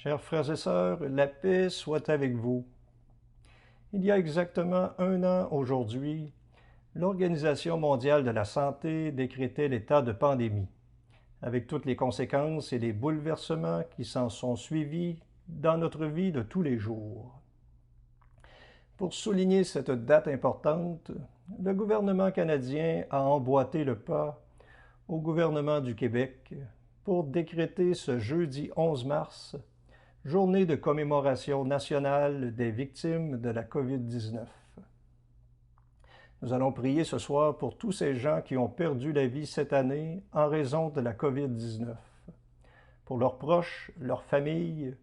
Chers frères et sœurs, la paix soit avec vous. Il y a exactement un an aujourd'hui, l'Organisation mondiale de la santé décrétait l'état de pandémie, avec toutes les conséquences et les bouleversements qui s'en sont suivis dans notre vie de tous les jours. Pour souligner cette date importante, le gouvernement canadien a emboîté le pas au gouvernement du Québec pour décréter ce jeudi 11 mars Journée de commémoration nationale des victimes de la COVID-19. Nous allons prier ce soir pour tous ces gens qui ont perdu la vie cette année en raison de la COVID-19, pour leurs proches, leurs familles,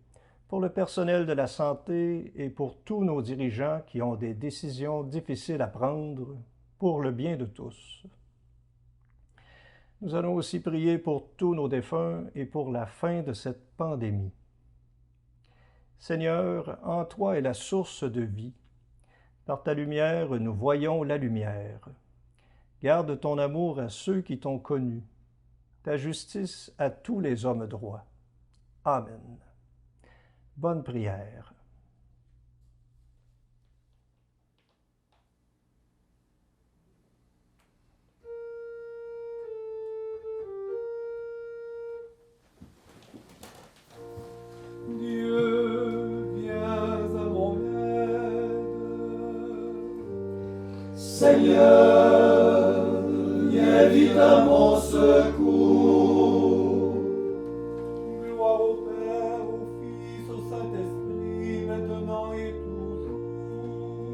pour le personnel de la santé et pour tous nos dirigeants qui ont des décisions difficiles à prendre pour le bien de tous. Nous allons aussi prier pour tous nos défunts et pour la fin de cette pandémie. Seigneur, en toi est la source de vie. Par ta lumière, nous voyons la lumière. Garde ton amour à ceux qui t'ont connu, ta justice à tous les hommes droits. Amen. Bonne prière. Dieu, viens à mon aide. Seigneur, viens vite à mon secours. Gloire au Père, au Fils, au Saint-Esprit, maintenant et toujours.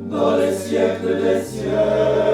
Dans les siècles des siècles.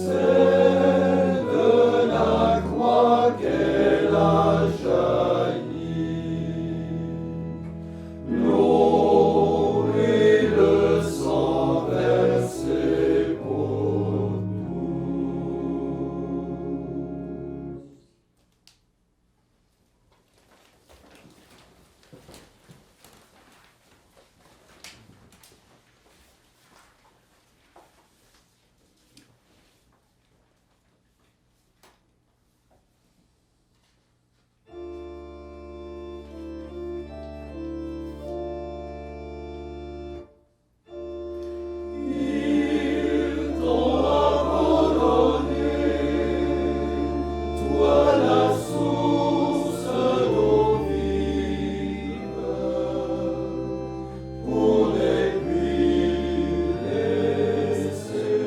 C'est de la croix qu'elle a jailli. L'eau et le sang versés pour tous. Ils t'ont abandonné, toi la source d'eau vive, pour les pluies les sécher.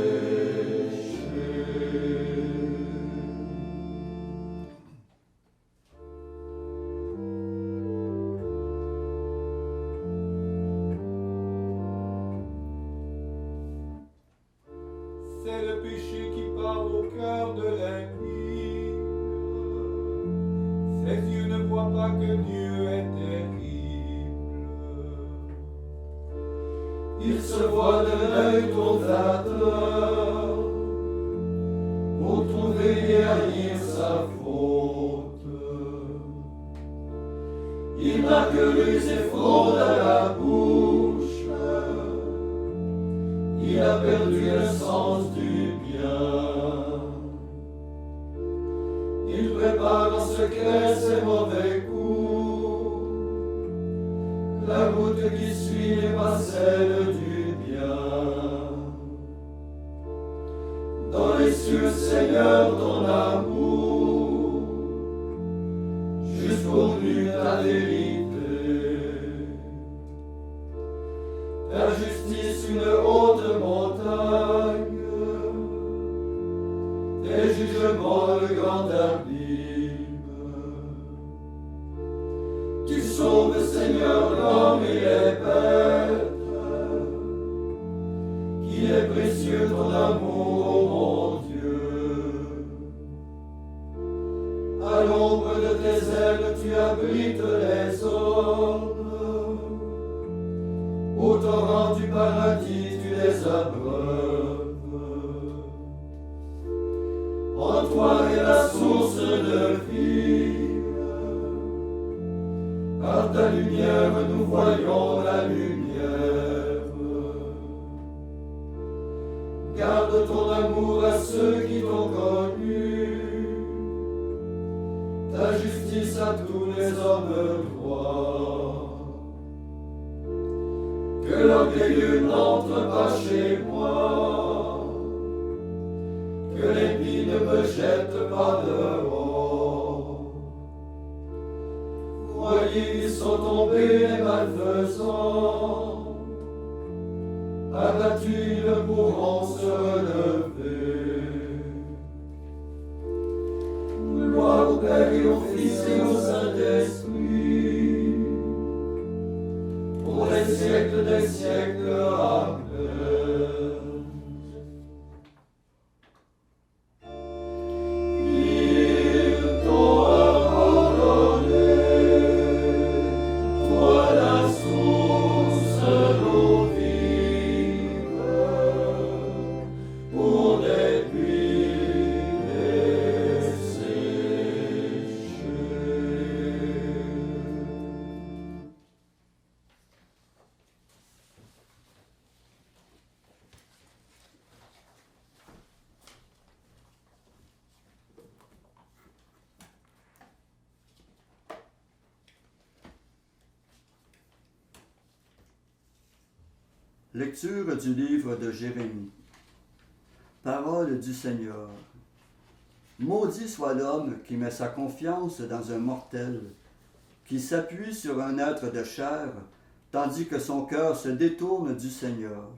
C'est le péché qui parle au cœur de l'indigne. Ses yeux ne voient pas que Dieu est terrible. Il se voit de l'œil ton flatteur pour trouver et haïr sa faute. Il n'a que ruse et fraude à la bouche. Il a perdu le sens du bien. Il prépare en secret ses mauvais coups. La route qui suit n'est pas celle du bien. Dans les cieux, Seigneur, ton amour, jusqu'au nu ta vérité. Ta justice une haute montagne, tes jugements le grand abîme. Tu sauves, Seigneur, l'homme et les bêtes, qu'il est précieux ton amour, ô mon Dieu. À l'ombre de tes ailes, tu abrites les hommes. Au torrent du paradis, tu les abreuves. En toi est la source de vie. Par ta lumière, nous voyons la lumière. Garde ton amour à ceux qui t'ont connu. Ta justice à tous les hommes droits. Que l'orgueilleux n'entre pas chez moi, que l'ennemi ne me jette pas dehors. Voyez, ils sont tombés les malfaisants, abattus ils ne pourront se relever. Gloire au Père et au Fils et au Saint-Esprit, pour les siècles des siècles. Amen. Ils t'ont abandonné, toi la source d'eau vive, pour les puits les sécher. Lecture du livre de Jérémie. Parole du Seigneur. Maudit soit l'homme qui met sa confiance dans un mortel, qui s'appuie sur un être de chair, tandis que son cœur se détourne du Seigneur.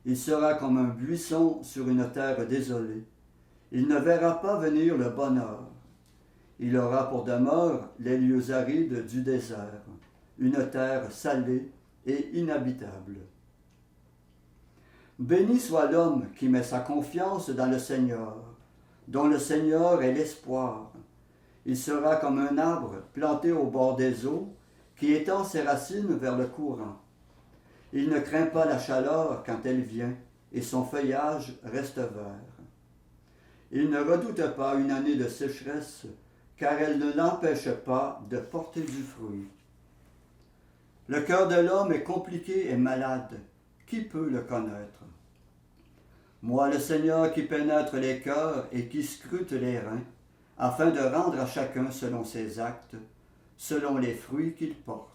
Il sera comme un buisson sur une terre désolée. Il ne verra pas venir le bonheur. Il aura pour demeure les lieux arides du désert, une terre salée et inhabitable. Béni soit l'homme qui met sa confiance dans le Seigneur, dont le Seigneur est l'espoir. Il sera comme un arbre planté au bord des eaux, qui étend ses racines vers le courant. Il ne craint pas la chaleur quand elle vient, et son feuillage reste vert. Il ne redoute pas une année de sécheresse, car elle ne l'empêche pas de porter du fruit. Le cœur de l'homme est compliqué et malade. Qui peut le connaître? Moi, le Seigneur qui pénètre les cœurs et qui scrute les reins, afin de rendre à chacun selon ses actes, selon les fruits qu'il porte.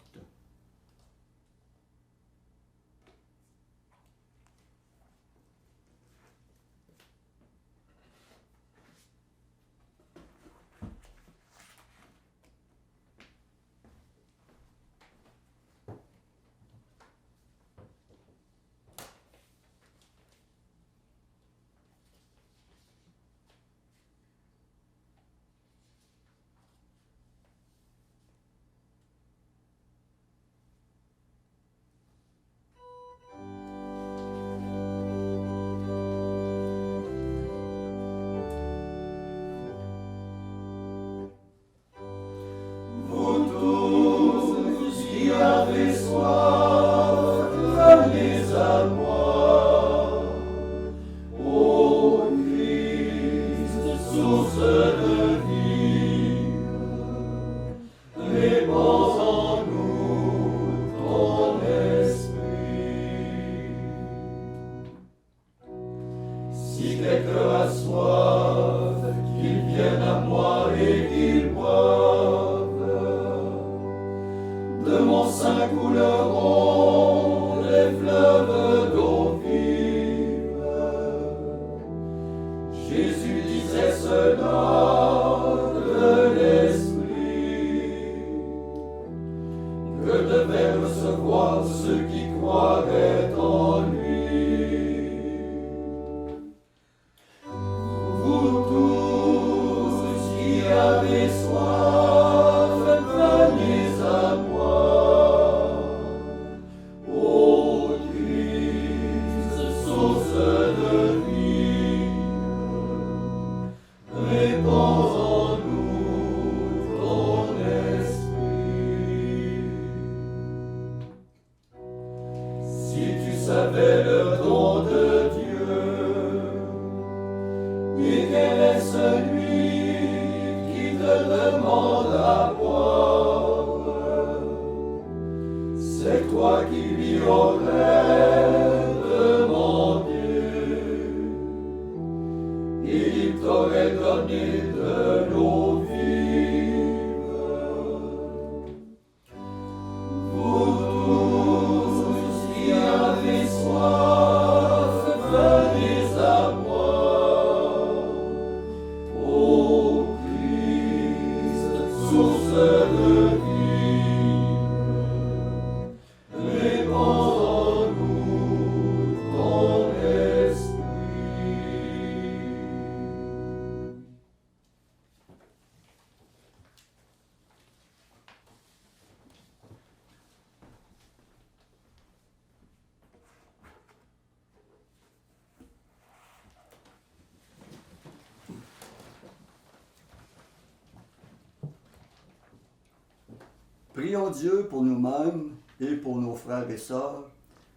Prions Dieu pour nous-mêmes et pour nos frères et sœurs.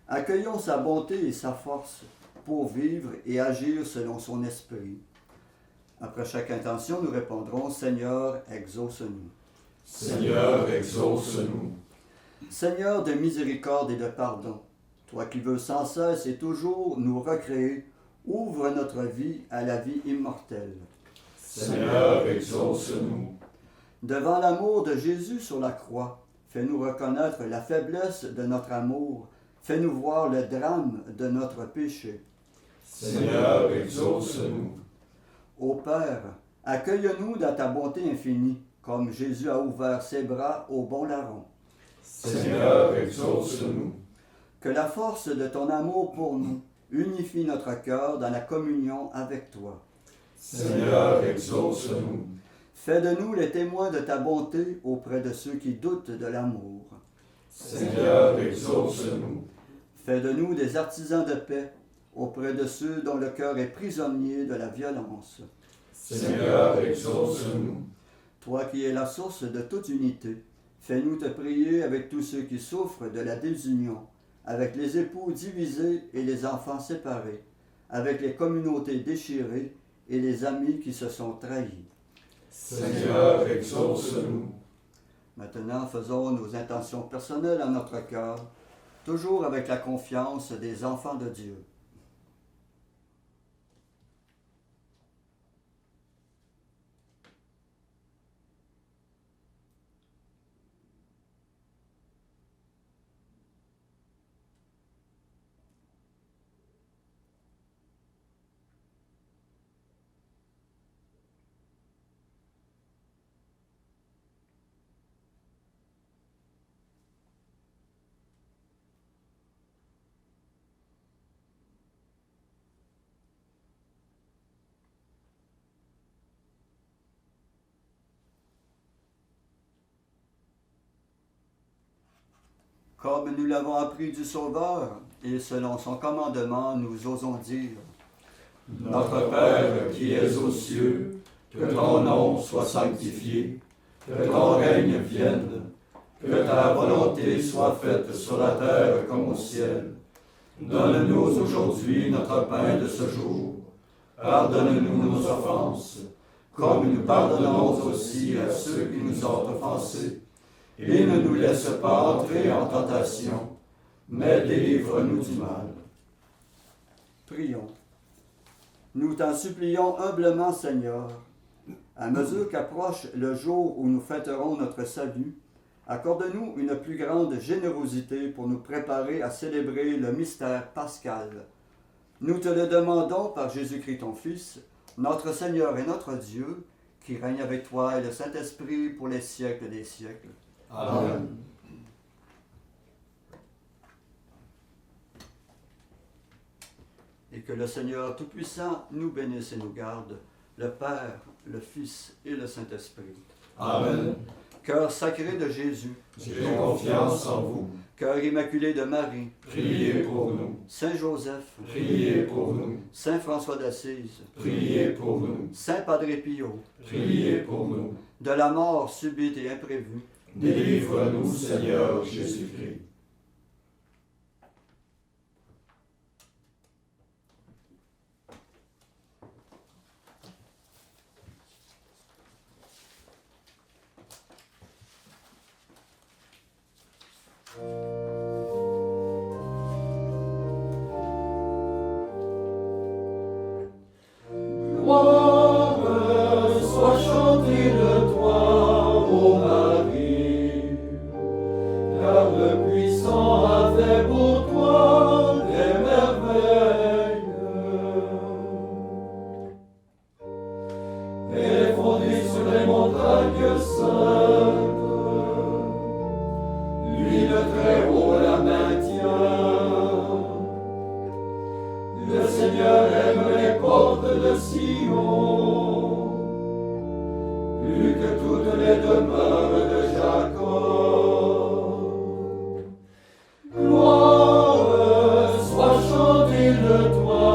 Accueillons sa bonté et sa force pour vivre et agir selon son esprit. Après chaque intention, nous répondrons « Seigneur, exauce-nous ». Seigneur, exauce-nous. Seigneur de miséricorde et de pardon, toi qui veux sans cesse et toujours nous recréer, ouvre notre vie à la vie immortelle. Seigneur, exauce-nous. Devant l'amour de Jésus sur la croix, fais-nous reconnaître la faiblesse de notre amour, fais-nous voir le drame de notre péché. Seigneur, exauce-nous. Ô Père, accueille-nous dans ta bonté infinie, comme Jésus a ouvert ses bras au bon larron. Seigneur, exauce-nous. Que la force de ton amour pour nous unifie notre cœur dans la communion avec toi. Seigneur, exauce-nous. Fais de nous les témoins de ta bonté auprès de ceux qui doutent de l'amour. Seigneur, exauce-nous. Fais de nous des artisans de paix, auprès de ceux dont le cœur est prisonnier de la violence. Seigneur, exauce-nous. Toi qui es la source de toute unité, fais-nous te prier avec tous ceux qui souffrent de la désunion, avec les époux divisés et les enfants séparés, avec les communautés déchirées et les amis qui se sont trahis. Seigneur, exauce-nous. Maintenant, faisons nos intentions personnelles à notre cœur, toujours avec la confiance des enfants de Dieu. Comme nous l'avons appris du Sauveur, et selon son commandement, nous osons dire: Notre Père qui es aux cieux, que ton nom soit sanctifié, que ton règne vienne, que ta volonté soit faite sur la terre comme au ciel. Donne-nous aujourd'hui notre pain de ce jour. Pardonne-nous nos offenses, comme nous pardonnons aussi à ceux qui nous ont offensés. Et ne nous laisse pas entrer en tentation, mais délivre-nous du mal. Prions. Nous t'en supplions humblement, Seigneur, à mesure qu'approche le jour où nous fêterons notre salut, accorde-nous une plus grande générosité pour nous préparer à célébrer le mystère pascal. Nous te le demandons par Jésus-Christ ton Fils, notre Seigneur et notre Dieu, qui règne avec toi et le Saint-Esprit pour les siècles des siècles. Amen. Et que le Seigneur Tout-Puissant nous bénisse et nous garde, le Père, le Fils et le Saint-Esprit. Amen. Cœur sacré de Jésus, J'ai confiance en vous. cœur immaculé de Marie, Priez pour nous. Saint Joseph, Priez pour nous. Saint François d'Assise, Priez pour nous. Saint Padre Pio, Priez pour nous. de la mort subite et imprévue, Délivre-nous, Seigneur Jésus-Christ. Gloire soit chantée de toi, ô Marie, car le puissant a fait pour toi des merveilles. Elle est fondée sur les montagnes saintes, lui le Très-Haut la maintient. Le Seigneur aime les portes de Sion, plus que toutes les demeures de Jacob. Gloire soit chantée de toi,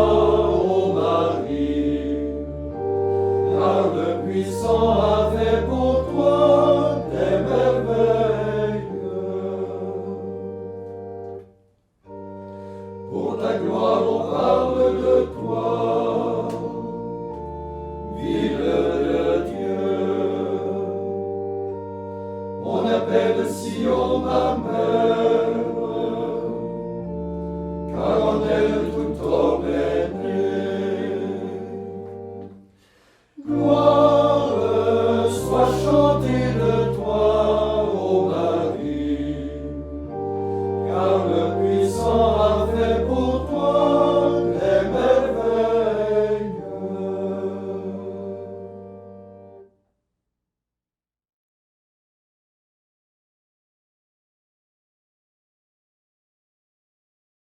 ô Marie, car le puissant